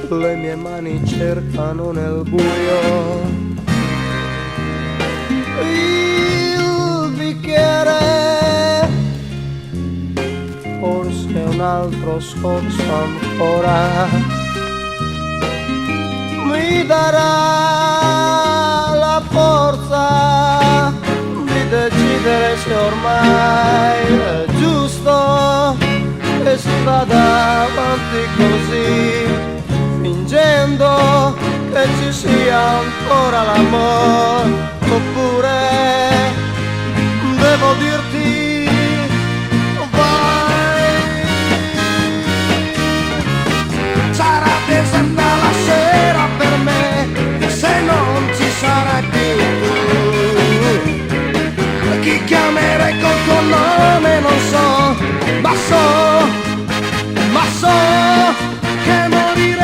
Le mie mani cercano nel buio il bicchiere, forse un altro sforzo ancora mi darà la forza di decidere se ormai è giusto che si vada avanti così, fingendo che ci sia ancora l'amore, oppure devo dirti vai. Sarà deserta la sera per me se non ci sarai più tu. Chi chiamerei col tuo nome non so, ma so che morirei.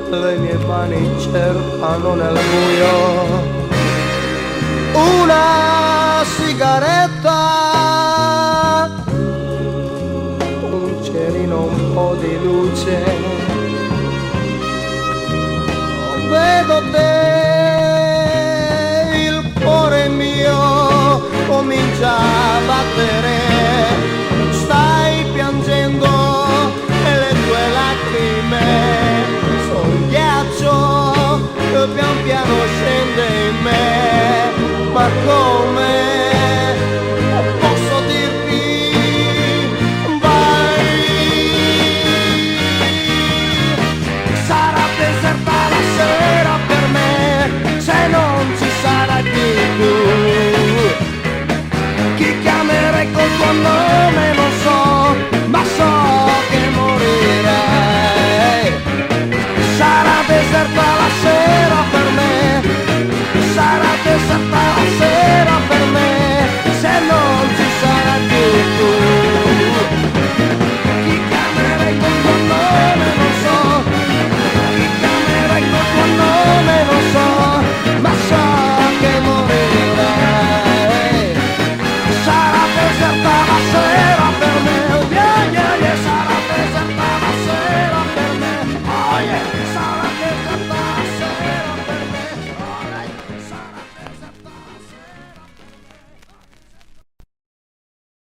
Le mie mani cercano nel buio una sigaretta, un cerino, un po' di luce, vedo te, il cuore mio comincia a battere, stai piangendo e le tue lacrime sono ghiaccio che pian piano scende in me, ma